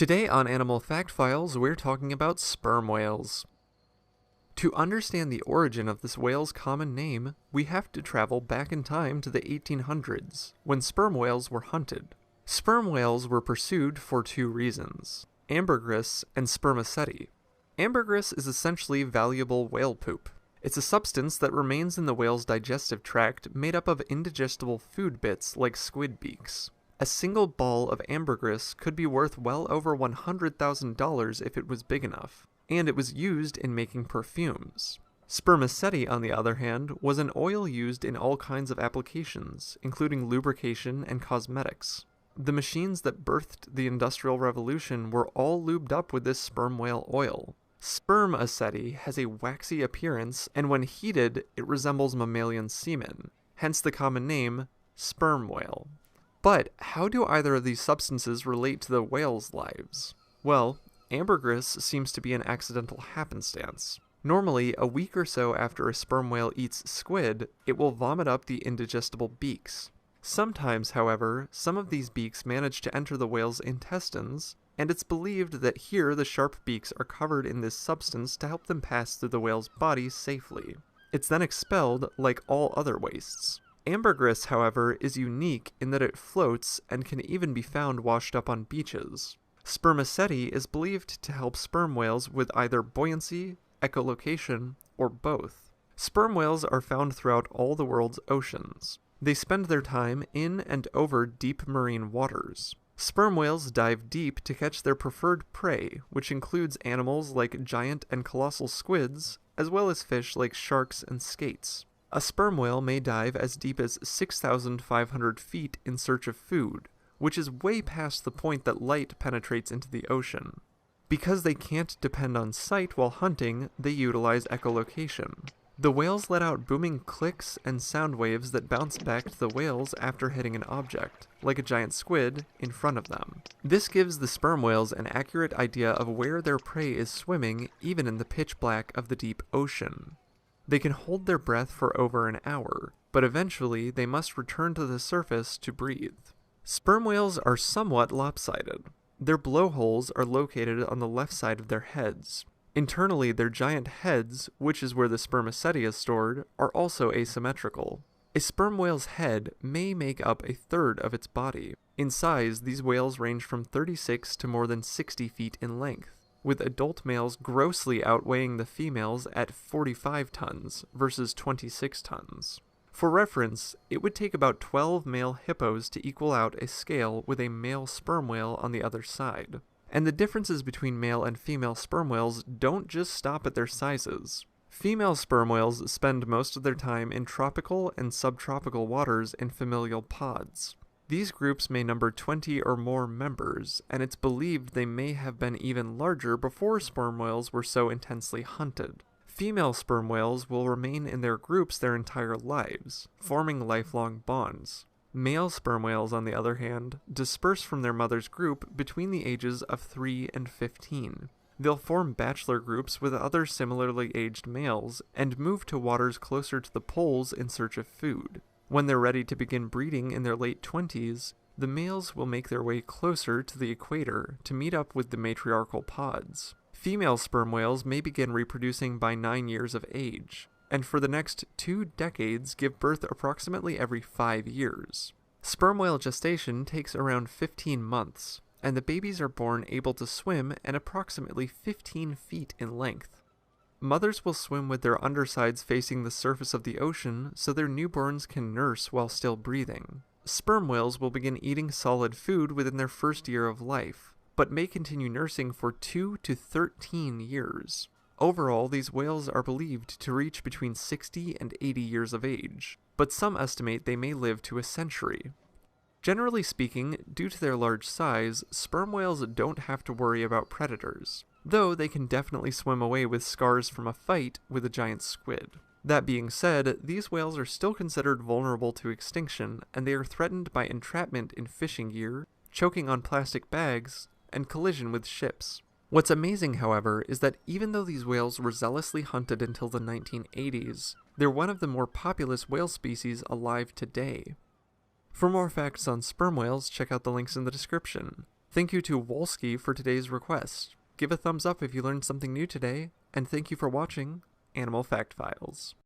Today on Animal Fact Files, we're talking about sperm whales. To understand the origin of this whale's common name, we have to travel back in time to the 1800s, when sperm whales were hunted. Sperm whales were pursued for two reasons: ambergris and spermaceti. Ambergris is essentially valuable whale poop. It's a substance that remains in the whale's digestive tract made up of indigestible food bits like squid beaks. A single ball of ambergris could be worth well over $100,000 if it was big enough, and it was used in making perfumes. Spermaceti, on the other hand, was an oil used in all kinds of applications, including lubrication and cosmetics. The machines that birthed the Industrial Revolution were all lubed up with this sperm whale oil. Spermaceti has a waxy appearance, and when heated, it resembles mammalian semen, hence the common name, sperm whale. But how do either of these substances relate to the whales' lives? Well, ambergris seems to be an accidental happenstance. Normally, a week or so after a sperm whale eats squid, it will vomit up the indigestible beaks. Sometimes, however, some of these beaks manage to enter the whale's intestines, and it's believed that here the sharp beaks are covered in this substance to help them pass through the whale's body safely. It's then expelled like all other wastes. Ambergris, however, is unique in that it floats and can even be found washed up on beaches. Spermaceti is believed to help sperm whales with either buoyancy, echolocation, or both. Sperm whales are found throughout all the world's oceans. They spend their time in and over deep marine waters. Sperm whales dive deep to catch their preferred prey, which includes animals like giant and colossal squids, as well as fish like sharks and skates. A sperm whale may dive as deep as 6,500 feet in search of food, which is way past the point that light penetrates into the ocean. Because they can't depend on sight while hunting, they utilize echolocation. The whales let out booming clicks and sound waves that bounce back to the whales after hitting an object, like a giant squid, in front of them. This gives the sperm whales an accurate idea of where their prey is swimming, even in the pitch black of the deep ocean. They can hold their breath for over an hour, but eventually they must return to the surface to breathe. Sperm whales are somewhat lopsided. Their blowholes are located on the left side of their heads. Internally, their giant heads, which is where the spermaceti is stored, are also asymmetrical. A sperm whale's head may make up a third of its body. In size, these whales range from 36 to more than 60 feet in length, with adult males grossly outweighing the females at 45 tons versus 26 tons. For reference, it would take about 12 male hippos to equal out a scale with a male sperm whale on the other side. And the differences between male and female sperm whales don't just stop at their sizes. Female sperm whales spend most of their time in tropical and subtropical waters in familial pods. These groups may number 20 or more members, and it's believed they may have been even larger before sperm whales were so intensely hunted. Female sperm whales will remain in their groups their entire lives, forming lifelong bonds. Male sperm whales, on the other hand, disperse from their mother's group between the ages of 3 and 15. They'll form bachelor groups with other similarly aged males and move to waters closer to the poles in search of food. When they're ready to begin breeding in their late 20s, the males will make their way closer to the equator to meet up with the matriarchal pods. Female sperm whales may begin reproducing by 9 years of age, and for the next 2 decades give birth approximately every 5 years. Sperm whale gestation takes around 15 months, and the babies are born able to swim and approximately 15 feet in length. Mothers will swim with their undersides facing the surface of the ocean so their newborns can nurse while still breathing. Sperm whales will begin eating solid food within their first year of life, but may continue nursing for 2 to 13 years. Overall, these whales are believed to reach between 60 and 80 years of age, but some estimate they may live to a century. Generally speaking, due to their large size, sperm whales don't have to worry about predators, though they can definitely swim away with scars from a fight with a giant squid. That being said, these whales are still considered vulnerable to extinction, and they are threatened by entrapment in fishing gear, choking on plastic bags, and collision with ships. What's amazing, however, is that even though these whales were zealously hunted until the 1980s, they're one of the more populous whale species alive today. For more facts on sperm whales, check out the links in the description. Thank you to Wolski for today's request. Give a thumbs up if you learned something new today, and thank you for watching Animal Fact Files.